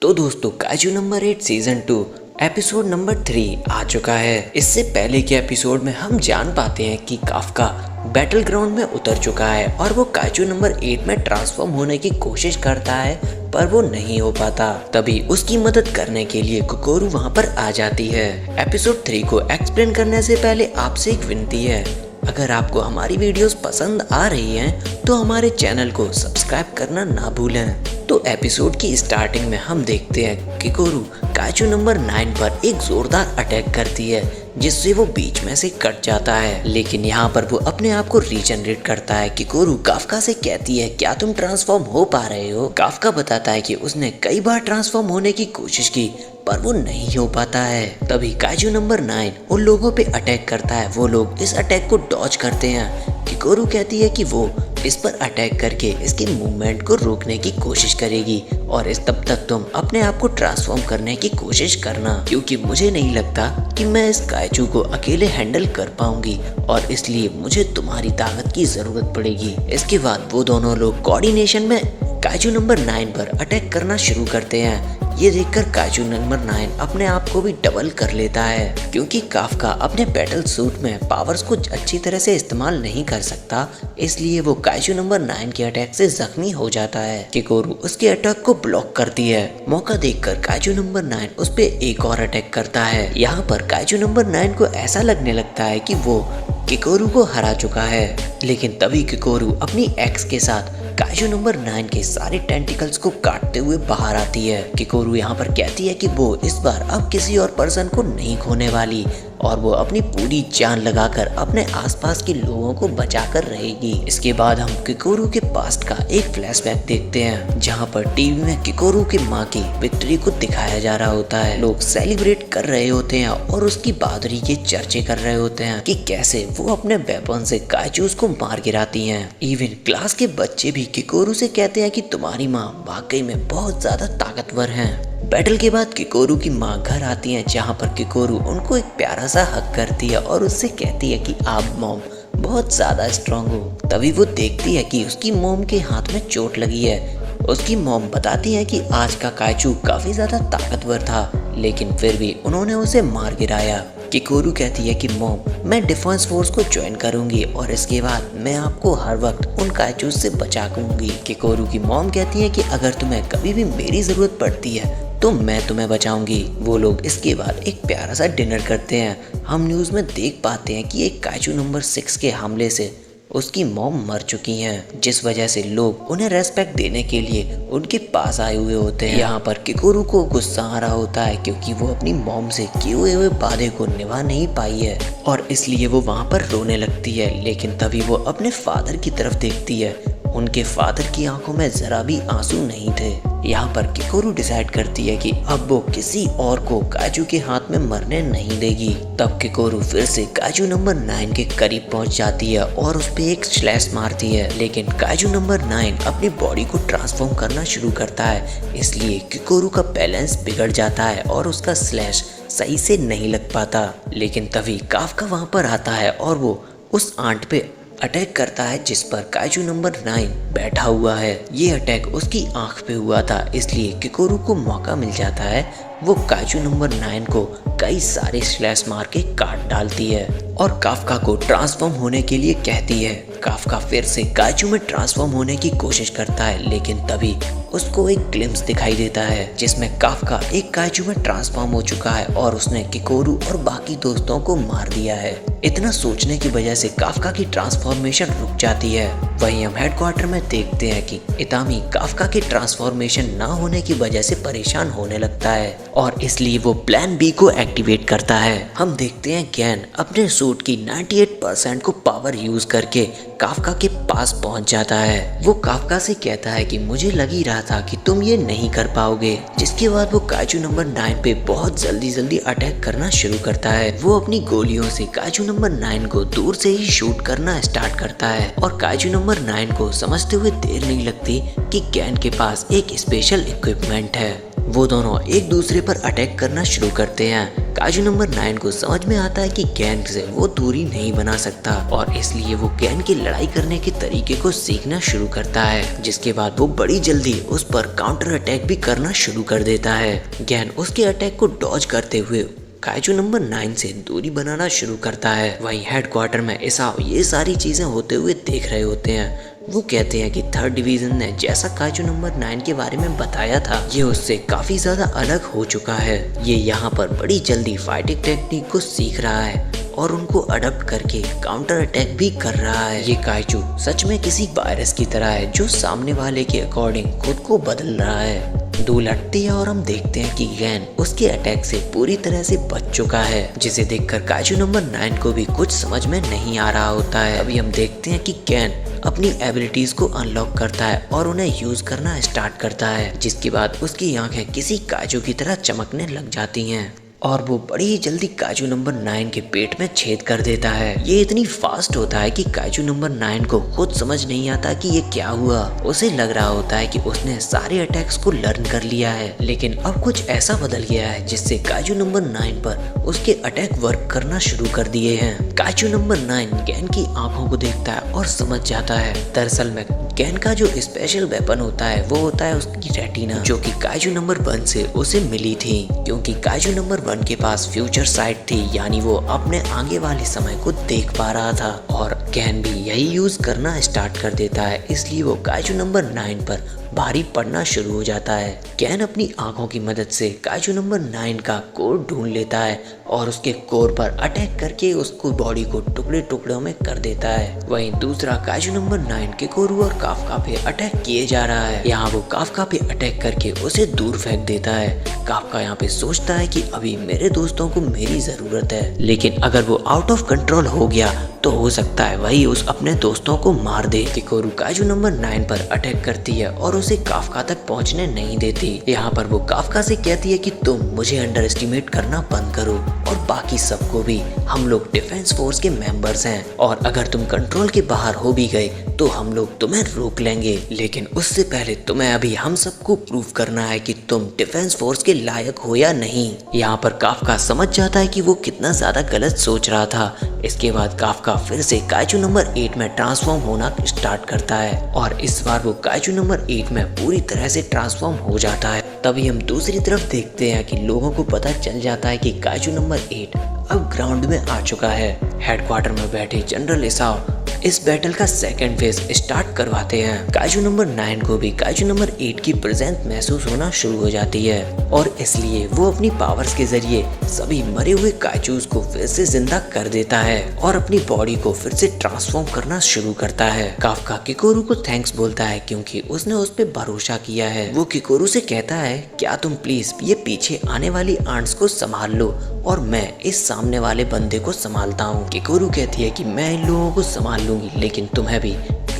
तो दोस्तों kaiju number 8 season 2 episode number 3 आ चुका है। इससे पहले के एपिसोड में हम जान पाते हैं कि काफका बैटल ग्राउंड में उतर चुका है और वो काइजू नंबर 8 में ट्रांसफॉर्म होने की कोशिश करता है, पर वो नहीं हो पाता। तभी उसकी मदद करने के लिए कोकोरू वहाँ पर आ जाती है। एपिसोड 3 को एक्सप्लेन करने से पहले आपसे एक विनती है, अगर आपको हमारी वीडियोस पसंद आ रही हैं तो हमारे चैनल को सब्सक्राइब करना ना भूलें। तो एपिसोड की स्टार्टिंग में हम देखते हैं कि कोरू काइजू नंबर 9 पर एक जोरदार अटैक करती है, जिससे वो बीच में से कट जाता है। लेकिन यहाँ पर वो अपने आप को रीजनरेट करता है। कि कोरू काफका से कहती है, क्या तुम ट्रांसफॉर्म हो पा रहे हो? काफका बताता है कि उसने कई बार ट्रांसफॉर्म होने की कोशिश की, पर वो नहीं हो पाता है। तभी काइजू नंबर 9 उन लोगों पे अटैक करता है। वो लोग इस अटैक को डॉज करते हैं। किकोरू कहती है कि वो इस पर अटैक करके इसकी मूवमेंट को रोकने की कोशिश करेगी और इस तब तक तुम अपने आप को ट्रांसफॉर्म करने की कोशिश करना, क्योंकि मुझे नहीं लगता कि मैं इस काइजू को अकेले हैंडल कर पाऊंगी और इसलिए मुझे तुम्हारी ताकत की जरूरत पड़ेगी। इसके बाद वो दोनों लोग कोऑर्डिनेशन में काइजू नंबर 9 पर अटैक करना शुरू करते हैं। ये देखकर काइजू नंबर 9 अपने आप को भी डबल कर लेता है, क्योंकि काफका अपने बैटल सूट में पावर्स को अच्छी तरह से इस्तेमाल नहीं कर सकता, इसलिए वो काइजू नंबर 9 के अटैक से जख्मी हो जाता है। किकोरू उसके अटैक को ब्लॉक करती है। मौका देखकर काइजू नंबर 9 उस पे एक और अटैक करता है। यहाँ पर काइजू नंबर 9 को ऐसा लगने लगता है कि वो किकोरू को हरा चुका है, लेकिन तभी किकोरू अपनी एक्स के साथ काइजू नंबर 9 के सारे टेंटिकल्स को काटते हुए बाहर आती है। किकोरू यहाँ पर कहती है कि वो इस बार अब किसी और पर्सन को नहीं खोने वाली और वो अपनी पूरी जान लगाकर अपने आसपास के लोगों को बचाकर रहेगी। इसके बाद हम किकोरू के पास्ट का एक फ्लैशबैक देखते हैं, जहाँ पर टीवी में किकोरू की माँ की विक्ट्री को दिखाया जा रहा होता है। लोग सेलिब्रेट कर रहे होते हैं और उसकी बहादुरी के चर्चे कर रहे होते हैं कि कैसे वो अपने वेपन से काइजूस को मार गिराती हैं। इवन क्लास के बच्चे भी किकोरू से कहते हैं कि तुम्हारी माँ वाकई में बहुत ज्यादा ताकतवर हैं। बैटल के बाद किकोरू की माँ घर आती है, जहाँ पर किकोरू उनको एक प्यारा सा हक करती है और उससे कहती है कि आप मॉम बहुत ज्यादा स्ट्रांग हो। तभी वो देखती है कि उसकी मॉम के हाथ में चोट लगी है। उसकी मॉम बताती है कि आज का काइजू काफी ज्यादा ताकतवर था, लेकिन फिर भी उन्होंने उसे मार गिराया। किकोरू कहती है कि मॉम मैं डिफेंस फोर्स को ज्वाइन करूंगी और इसके बाद मैं आपको हर वक्त उन काइजूस से बचाऊंगी। किकोरू की मॉम कहती है कि अगर तुम्हें कभी भी मेरी जरूरत पड़ती है तो मैं तुम्हें बचाऊंगी। वो लोग इसके बाद एक प्यारा सा डिनर करते हैं। हम न्यूज़ में देख पाते हैं कि एक काइजू नंबर 6 के हमले से उसकी मॉम मर चुकी हैं, जिस वजह से लोग उन्हें रेस्पेक्ट देने के लिए उनके पास आए हुए होते हैं। यहाँ पर किकोरू को गुस्सा आ रहा होता है, क्योंकि वो अपनी मॉम से किए हुए वादे को निभा नहीं पाई है और इसलिए वो वहाँ पर रोने लगती है। लेकिन तभी वो अपने फादर की तरफ देखती है। उनके फादर की आंखों में जरा भी आंसू नहीं थे। यहाँ पर किकोरू डिसाइड करती है कि अब वो किसी और को काइजू के हाथ में मरने नहीं देगी। तब किकोरू फिर से काइजू नंबर 9 के करीब पहुंच जाती है और उस पे एक स्लैश मारती है, लेकिन काइजू नंबर 9 अपनी बॉडी को ट्रांसफॉर्म करना शुरू करता है, इसलिए किकोरू का बैलेंस बिगड़ जाता है और उसका स्लैश सही से नहीं लग पाता। लेकिन तभी काफका वहाँ पर आता है और वो उस आंट पे अटैक करता है जिस पर काइजू नंबर 9 बैठा हुआ है। ये अटैक उसकी आंख पे हुआ था, इसलिए किकोरू को मौका मिल जाता है। वो काइजू नंबर 9 को कई सारे स्लैश मार के काट डालती है और काफका को ट्रांसफॉर्म होने के लिए कहती है। काफका फिर से काइजू में ट्रांसफॉर्म होने की कोशिश करता है, लेकिन तभी उसको एक ग्लिम्स दिखाई देता है जिसमें काफका एक काइजू में ट्रांसफॉर्म हो चुका है और उसने किकोरू और बाकी दोस्तों को मार दिया है। इतना सोचने की वजह से काफका की ट्रांसफॉर्मेशन रुक जाती है। वहीं हम हेडक्वार्टर में देखते हैं कि इतामी काफका के ट्रांसफॉर्मेशन ना होने की वजह से परेशान होने लगता है और इसलिए वो प्लान बी को एक्टिवेट करता है। हम देखते हैं गैन अपने सूट की 98% को पावर यूज करके काफका के पास पहुंच जाता है। वो काफका से कहता है कि मुझे लग ही रहा था कि तुम ये नहीं कर पाओगे। जिसके बाद वो काइजू नंबर 9 पे बहुत जल्दी अटैक करना शुरू करता है। वो अपनी गोलियों से काइजू नंबर 9 को दूर से ही शूट करना स्टार्ट करता है और काइजू नंबर 9 को समझते हुए देर नहीं लगती कि गैन के पास एक स्पेशल इक्विपमेंट है। वो दोनों एक दूसरे पर अटैक करना शुरू करते हैं। काजू नंबर 9 को समझ में आता है कि गैन से वो दूरी नहीं बना सकता और इसलिए वो गैन की लड़ाई करने के तरीके को सीखना शुरू करता है, जिसके बाद वो बड़ी जल्दी उस पर काउंटर अटैक भी करना शुरू कर देता है। गैन उसके अटैक को डॉज करते हुए काइजू नंबर 9 से दूरी बनाना शुरू करता है। वहीं हेडक्वार्टर में इसाओ ये सारी चीजें होते हुए देख रहे होते हैं। वो कहते हैं कि 3rd डिवीजन ने जैसा काइजू नंबर 9 के बारे में बताया था, ये उससे काफी ज्यादा अलग हो चुका है। ये यहाँ पर बड़ी जल्दी फाइटिंग टेक्निक को सीख रहा है और उनको अडॉप्ट करके काउंटर अटैक भी कर रहा है। ये काइजू सच में किसी वायरस की तरह है जो सामने वाले के अकॉर्डिंग खुद को बदल रहा है। धूल हटती है और हम देखते हैं कि गैन उसके अटैक से पूरी तरह से बच चुका है, जिसे देखकर काइजू नंबर 9 को भी कुछ समझ में नहीं आ रहा होता है। अभी हम देखते हैं कि गैन अपनी एबिलिटीज को अनलॉक करता है और उन्हें यूज करना स्टार्ट करता है, जिसके बाद उसकी आंखें किसी काजू की तरह चमकने लग जाती हैं और वो बड़ी ही जल्दी काजू नंबर 9 के पेट में छेद कर देता है। ये इतनी फास्ट होता है कि काजू नंबर 9 को खुद समझ नहीं आता कि ये क्या हुआ। उसे लग रहा होता है कि उसने सारे अटैक्स को लर्न कर लिया है, लेकिन अब कुछ ऐसा बदल गया है जिससे काजू नंबर 9 पर उसके अटैक वर्क करना शुरू कर दिए हैं। काजू नंबर 9 गैन की आंखों को देखता है और समझ जाता है। दरअसल में गैन का जो स्पेशल वेपन होता है वो होता है उसकी रेटिना, जो कि काजू नंबर 1 से उसे मिली थी, क्योंकि काजू नंबर 1 के पास फ्यूचर साइट थी, यानी वो अपने आगे वाले समय को देख पा रहा था और गैन भी यही यूज करना स्टार्ट कर देता है। इसलिए वो काजू नंबर 9 पर भारी पड़ना शुरू हो जाता है। गैन अपनी आंखों की मदद से काजू नंबर 9 का कोर ढूंढ लेता है और उसके कोर पर अटैक करके उसको बॉडी को टुकड़े टुकड़ों में कर देता है। वहीं दूसरा काजू नंबर 9 किकोरू और काफका पे अटैक किए जा रहा है। यहाँ वो काफका पे अटैक करके उसे दूर फेंक देता है। काफका यहाँ पे सोचता है कि अभी मेरे दोस्तों को मेरी जरूरत है, लेकिन अगर वो आउट ऑफ कंट्रोल हो गया तो हो सकता है वही उस अपने दोस्तों को मार दे। किकोरू काजू नंबर 9 पर अटैक करती है और उसे काफका तक पहुंचने नहीं देती। यहाँ पर वो काफका से कहती है कि तुम मुझे अंडर एस्टिमेट करना बंद करो और बाकी सबको भी। हम लोग डिफेंस फोर्स के मेंबर्स हैं और अगर तुम कंट्रोल के बाहर हो भी गए तो हम लोग तुम्हें रोक लेंगे, लेकिन उससे पहले तुम्हें अभी हम सबको प्रूव करना है कि तुम डिफेंस फोर्स के लायक हो या नहीं। यहाँ पर काफका समझ जाता है कि वो कितना ज्यादा गलत सोच रहा था। इसके बाद काफका फिर से काइजू नंबर 8 में ट्रांसफॉर्म होना स्टार्ट करता है और इस बार वो काइजू नंबर 8 में पूरी तरह से ट्रांसफॉर्म हो जाता है। तभी हम दूसरी तरफ देखते हैं कि लोगों को पता चल जाता है कि काइजू नंबर 8 अब ग्राउंड में आ चुका है। हेडक्वार्टर में बैठे जनरल इसाओ इस बैटल का सेकंड फेज स्टार्ट करवाते हैं। काइजू नंबर 9 को भी काइजू नंबर 8 की प्रेजेंस महसूस होना शुरू हो जाती है और इसलिए वो अपनी पावर्स के जरिए सभी मरे हुए काइजूस को फिर से जिंदा कर देता है और अपनी बॉडी को फिर से ट्रांसफॉर्म करना शुरू करता है। काफका किकोरू को थैंक्स बोलता है क्योंकि उसने उस पर भरोसा किया है। वो किकोरू से कहता है, क्या तुम प्लीज ये पीछे आने वाली आंट्स को संभाल लो और मैं इस सामने वाले बंदे को संभालता हूँ। किकोरू कहती है कि मैं इन लोगों को संभाल लूंगी, लेकिन तुम्हें भी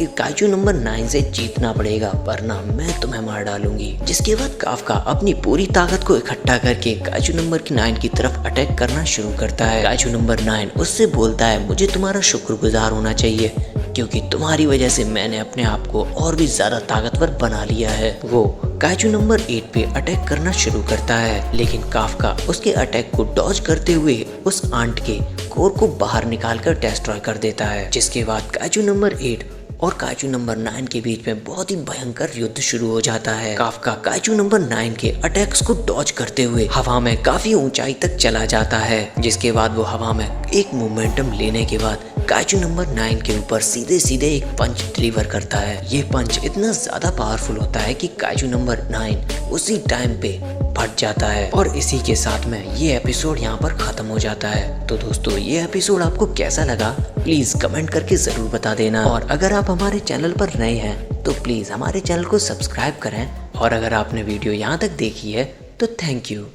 काइजू नंबर 9 से जीतना पड़ेगा वरना मैं तुम्हें मार डालूंगी। जिसके बाद काफका अपनी पूरी ताकत को इकट्ठा करके काइजू नंबर 9 की तरफ अटैक करना शुरू करता है। काइजू नंबर 9 उससे बोलता है, मुझे तुम्हारा शुक्रगुजार होना चाहिए क्योंकि तुम्हारी वजह से मैंने अपने आप को और भी ज्यादा ताकतवर बना लिया है। वो काइजू नंबर 8 पे अटैक करना शुरू करता है, लेकिन काफका उसके अटैक को डॉज करते हुए उस आंट के कोर को बाहर निकालकर डिस्ट्रॉय कर देता है। जिसके बाद काइजू नंबर 8 और काइजू नंबर 9 के बीच में बहुत ही भयंकर युद्ध शुरू हो जाता है। काफका काइजू नंबर 9 के अटैक्स को डॉज करते हुए हवा में काफी ऊंचाई तक चला जाता है, जिसके बाद वो हवा में एक मोमेंटम लेने के बाद काइजू नंबर 9 के ऊपर सीधे सीधे एक पंच डिलीवर करता है। ये पंच इतना ज्यादा पावरफुल होता है कि काइजू नंबर 9 उसी टाइम पे फट जाता है और इसी के साथ में ये एपिसोड यहाँ पर खत्म हो जाता है। तो दोस्तों, ये एपिसोड आपको कैसा लगा प्लीज कमेंट करके जरूर बता देना और अगर आप हमारे चैनल पर नए हैं तो प्लीज हमारे चैनल को सब्सक्राइब करें और अगर आपने वीडियो यहाँ तक देखी है तो थैंक यू।